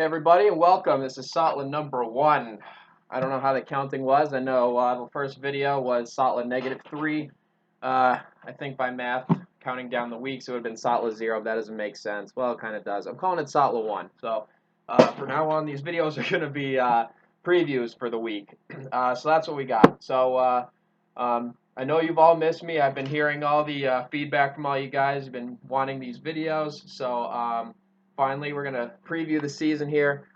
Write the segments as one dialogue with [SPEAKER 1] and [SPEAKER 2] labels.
[SPEAKER 1] everybody, and welcome. This is SOTLA number 1. I don't know how the counting was. I know the first video was SOTLA -3. I think by math, counting down the weeks, it would have been SOTLA 0. That doesn't make sense. Well, it kind of does. I'm calling it SOTLA 1. So for now on, these videos are going to be previews for the week. So that's what we got. So I know you've all missed me. I've been hearing all the feedback from all you guys. You've been wanting these videos. So finally, we're going to preview the season here.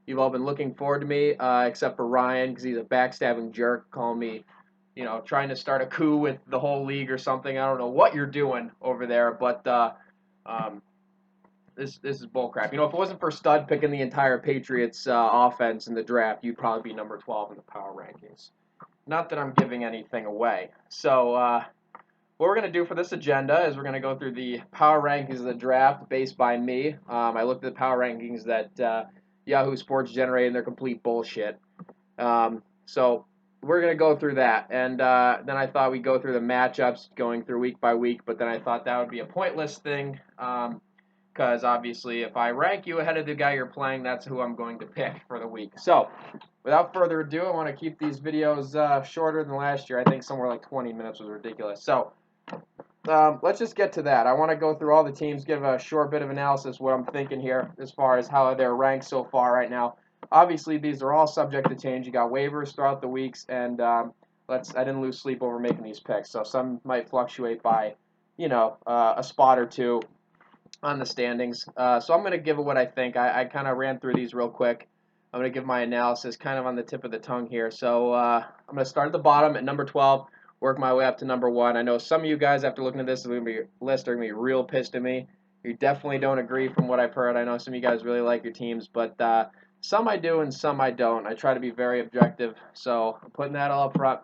[SPEAKER 1] You've all been looking forward to me, except for Ryan, because he's a backstabbing jerk, calling me, trying to start a coup with the whole league or something. I don't know what you're doing over there, but this is bullcrap. If it wasn't for Stud picking the entire Patriots offense in the draft, you'd probably be number 12 in the power rankings. Not that I'm giving anything away. So what we're going to do for this agenda is we're going to go through the power rankings of the draft based by me. I looked at the power rankings that Yahoo Sports generated, and they're complete bullshit. So we're going to go through that. And then I thought we'd go through the matchups going through week by week, but then I thought that would be a pointless thing because obviously if I rank you ahead of the guy you're playing, that's who I'm going to pick for the week. So without further ado, I want to keep these videos shorter than last year. I think somewhere like 20 minutes was ridiculous. So let's just get to that. I want to go through all the teams, give a short bit of analysis what I'm thinking here as far as how they're ranked so far right now. Obviously, these are all subject to change. You got waivers throughout the weeks, and I didn't lose sleep over making these picks, so some might fluctuate by, a spot or two on the standings. So I'm going to give it what I think. I kind of ran through these real quick. I'm going to give my analysis kind of on the tip of the tongue here. So I'm going to start at the bottom at number 12. Work my way up to number 1. I know some of you guys, after looking at this list, are going to be real pissed at me. You definitely don't agree from what I've heard. I know some of you guys really like your teams, but some I do and some I don't. I try to be very objective, so I'm putting that all up front.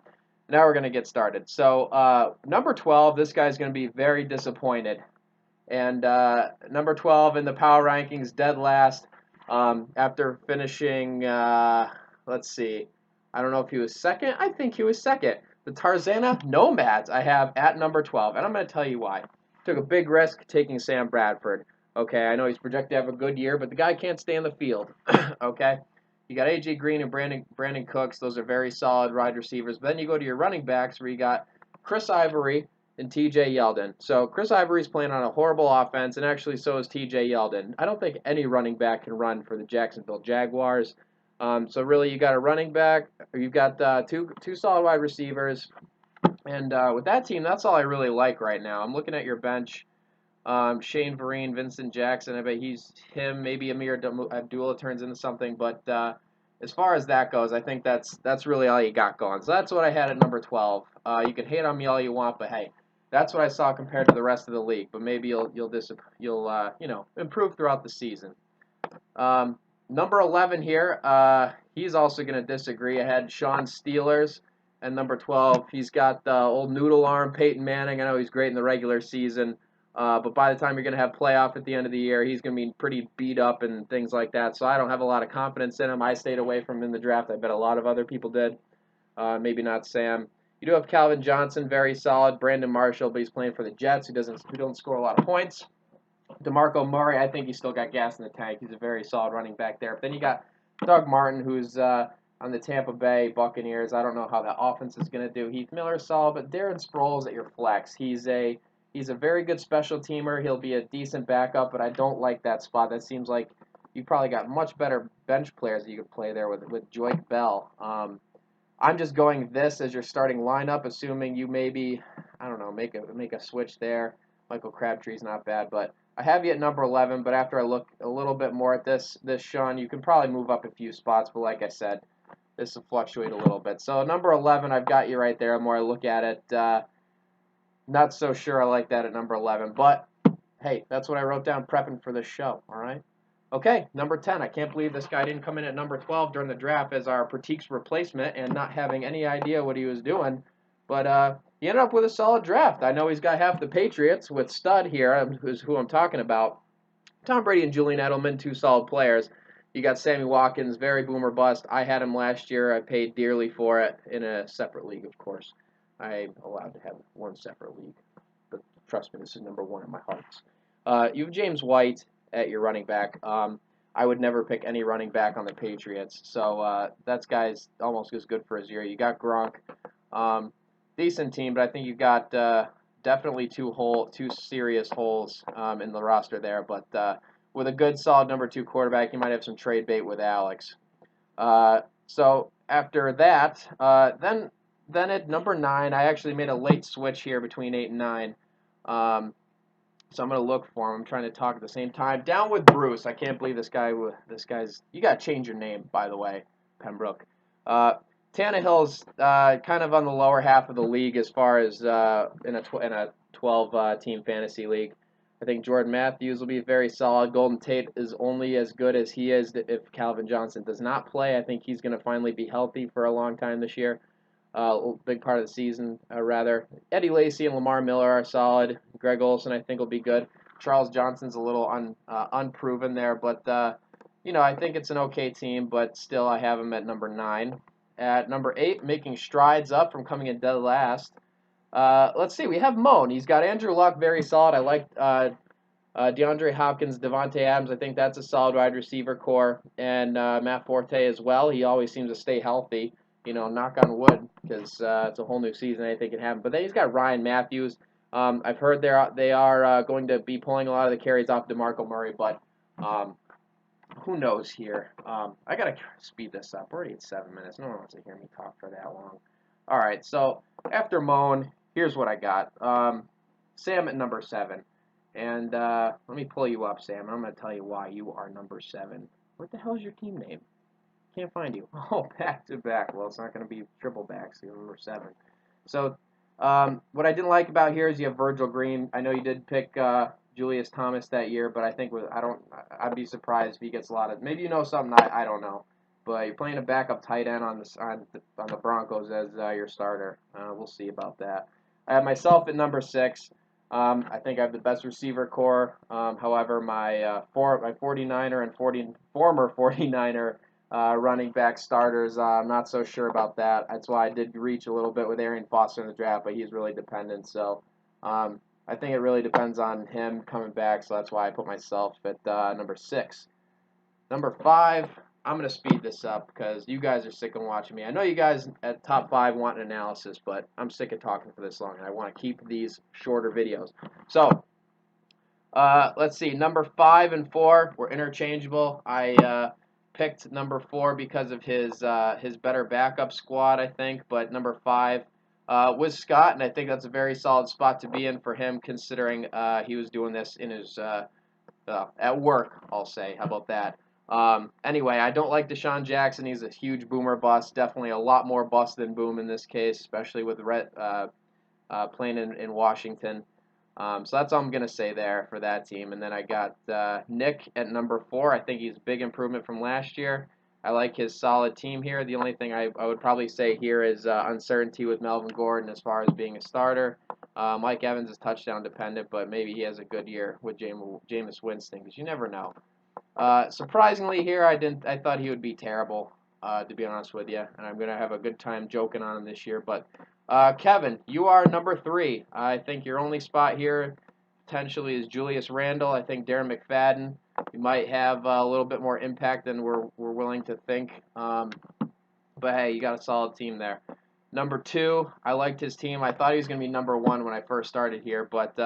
[SPEAKER 1] Now we're going to get started. So number 12, this guy's going to be very disappointed. And number 12 in the power rankings, dead last, after finishing, let's see, I don't know if he was second. I think he was second. The Tarzana Nomads I have at number 12, and I'm going to tell you why. Took a big risk taking Sam Bradford. Okay, I know he's projected to have a good year, but the guy can't stay in the field. Okay, you got A.J. Green and Brandon Cooks. Those are very solid wide receivers. But then you go to your running backs where you got Chris Ivory and T.J. Yeldon. So Chris Ivory's playing on a horrible offense, and actually so is T.J. Yeldon. I don't think any running back can run for the Jacksonville Jaguars. So really, you got a running back, or you've got two solid wide receivers, and with that team, that's all I really like right now. I'm looking at your bench. Shane Vereen, Vincent Jackson. I bet him. Maybe Amir Abdullah turns into something. But as far as that goes, I think that's really all you got going. So that's what I had at number 12. You can hate on me all you want, but hey, that's what I saw compared to the rest of the league. But maybe you'll improve throughout the season. Number 11 here, he's also going to disagree. I had Sean Steelers, and number 12, he's got the old noodle arm, Peyton Manning. I know he's great in the regular season, but by the time you're going to have playoff at the end of the year, he's going to be pretty beat up and things like that. So I don't have a lot of confidence in him. I stayed away from him in the draft. I bet a lot of other people did. Maybe not Sam. You do have Calvin Johnson, very solid. Brandon Marshall, but he's playing for the Jets, who don't score a lot of points. DeMarco Murray, I think he's still got gas in the tank. He's a very solid running back there. But then you got Doug Martin, who's on the Tampa Bay Buccaneers. I don't know how that offense is going to do. Heath Miller's solid, but Darren Sproles at your flex. He's a very good special teamer. He'll be a decent backup, but I don't like that spot. That seems like you've probably got much better bench players that you could play there with Joyke Bell. I'm just going this as your starting lineup, assuming you maybe, I don't know, make a switch there. Michael Crabtree's not bad, but I have you at number 11, but after I look a little bit more at this Sean, you can probably move up a few spots, but like I said, this will fluctuate a little bit. So number 11, I've got you right there. The more I look at it, not so sure I like that at number 11, but hey, that's what I wrote down prepping for this show, all right? Okay, number 10. I can't believe this guy didn't come in at number 12 during the draft as our Pratik's replacement and not having any idea what he was doing. But he ended up with a solid draft. I know he's got half the Patriots with Stud here, who's who I'm talking about. Tom Brady and Julian Edelman, two solid players. You got Sammy Watkins, very boomer bust. I had him last year. I paid dearly for it in a separate league, of course. I'm allowed to have one separate league. But trust me, this is number 1 in my hearts. You have James White at your running back. I would never pick any running back on the Patriots. So that guy's almost as good for his year. You got Gronk, decent team, but I think you got definitely two serious holes in the roster there. But with a good, solid number 2 quarterback, you might have some trade bait with Alex. So after that, then at number 9, I actually made a late switch here between 8 and 9. So I'm gonna look for him. I'm trying to talk at the same time. Down with Bruce. I can't believe this guy. This guy's. You gotta change your name, by the way, Pembroke. Uh, Tannehill's kind of on the lower half of the league as far as in a 12 team fantasy league. I think Jordan Matthews will be very solid. Golden Tate is only as good as he is if Calvin Johnson does not play. I think he's going to finally be healthy for a long time this year. Big part of the season, rather. Eddie Lacy and Lamar Miller are solid. Greg Olsen, I think, will be good. Charles Johnson's a little unproven there, but I think it's an okay team. But still, I have him at number 9. At number 8, making strides up from coming in dead last. Let's see. We have Moan. He's got Andrew Luck, very solid. I like DeAndre Hopkins, Devontae Adams. I think that's a solid wide receiver core, and Matt Forte as well. He always seems to stay healthy. Knock on wood, because it's a whole new season. Anything can happen. But then he's got Ryan Matthews. I've heard they are going to be pulling a lot of the carries off DeMarco Murray, but who knows here? I gotta speed this up. We're already at 7 minutes. No one wants to hear me talk for that long. All right. So after Moan, here's what I got. Sam at number 7. And let me pull you up, Sam. I'm going to tell you why you are number 7. What the hell is your team name? Can't find you. Oh, back to back. Well, it's not going to be triple back, so you're number 7. So what I didn't like about here is you have Virgil Green. I know you did pick Julius Thomas that year, but I think I'd be surprised if he gets a lot of. Maybe you know something I don't know. But you're playing a backup tight end on the Broncos as your starter. We'll see about that. I have myself at number 6. I think I have the best receiver core. However, my 49er and former 49er running back starters, I'm not so sure about that. That's why I did reach a little bit with Arian Foster in the draft, but he's really dependent. So I think it really depends on him coming back. So that's why I put myself at number 6. Number 5. I'm going to speed this up because you guys are sick of watching me. I know you guys at top 5 want an analysis, but I'm sick of talking for this long, and I want to keep these shorter videos. So, let's see. Number 5 and 4 were interchangeable. I picked number 4 because of his better backup squad, I think, but number 5 was Scott, and I think that's a very solid spot to be in for him, considering he was doing this in his at work, I'll say. How about that? Anyway, I don't like Deshaun Jackson. He's a huge boomer bust. Definitely a lot more bust than boom in this case, especially with playing in Washington. So that's all I'm going to say there for that team. And then I got Nick at number 4. I think he's a big improvement from last year. I like his solid team here. The only thing I would probably say here is uncertainty with Melvin Gordon as far as being a starter. Mike Evans is touchdown dependent, but maybe he has a good year with Jameis Winston, because you never know. Surprisingly here, I thought he would be terrible, to be honest with you, and I'm going to have a good time joking on him this year. But Kevin, you are number 3. I think your only spot here potentially is Julius Randle. I think Darren McFadden, you might have a little bit more impact than we're willing to think. But hey, you got a solid team there. Number 2, I liked his team. I thought he was going to be number 1 when I first started here, but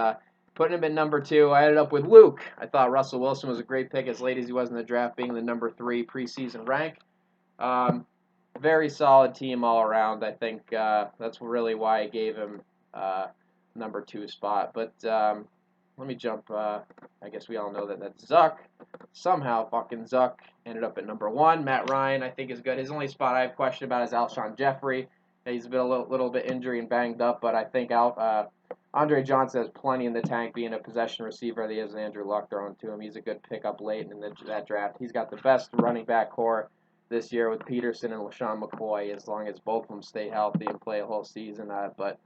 [SPEAKER 1] putting him at number 2, I ended up with Luke. I thought Russell Wilson was a great pick as late as he was in the draft, being the number 3 preseason rank. Very solid team all around. I think that's really why I gave him number 2 spot. But let me jump. I guess we all know that Zuck. Somehow fucking Zuck ended up at number 1. Matt Ryan, I think, is good. His only spot I have question about is Alshon Jeffrey. He's been a little bit injury and banged up, but I think Andre Johnson has plenty in the tank, being a possession receiver. He has Andrew Luck thrown to him. He's a good pickup late in that draft. He's got the best running back core this year with Peterson and LaShawn McCoy, as long as both of them stay healthy and play a whole season. But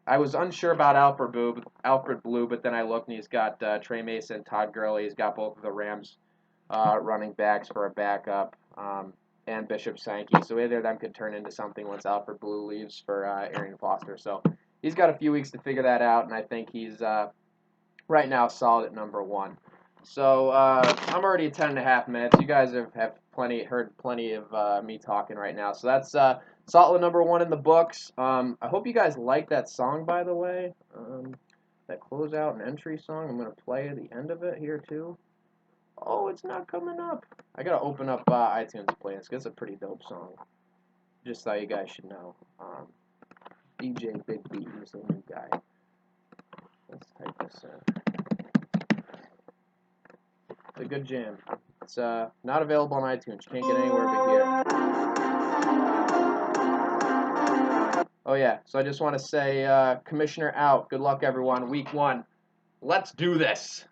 [SPEAKER 1] I was unsure about Alfred Blue, but then I looked and he's got Trey Mason, Todd Gurley. He's got both of the Rams running backs for a backup. And Bishop Sankey. So either of them could turn into something once Alfred Blue leaves for Arian Foster. So he's got a few weeks to figure that out, and I think he's right now solid at number 1. So I'm already at 10.5 minutes. You guys have heard plenty of me talking right now. So that's SOTLA #1 in the books. I hope you guys like that song, by the way. That closeout and entry song. I'm gonna play the end of it here too. Oh, it's not coming up. I gotta open up iTunes to play this. 'Cause it's a pretty dope song. Just thought you guys should know. DJ Big B is the new guy. Let's type this in. It's a good jam. It's not available on iTunes. You can't get anywhere but here. Oh yeah, so I just want to say, Commissioner out. Good luck, everyone. Week 1. Let's do this.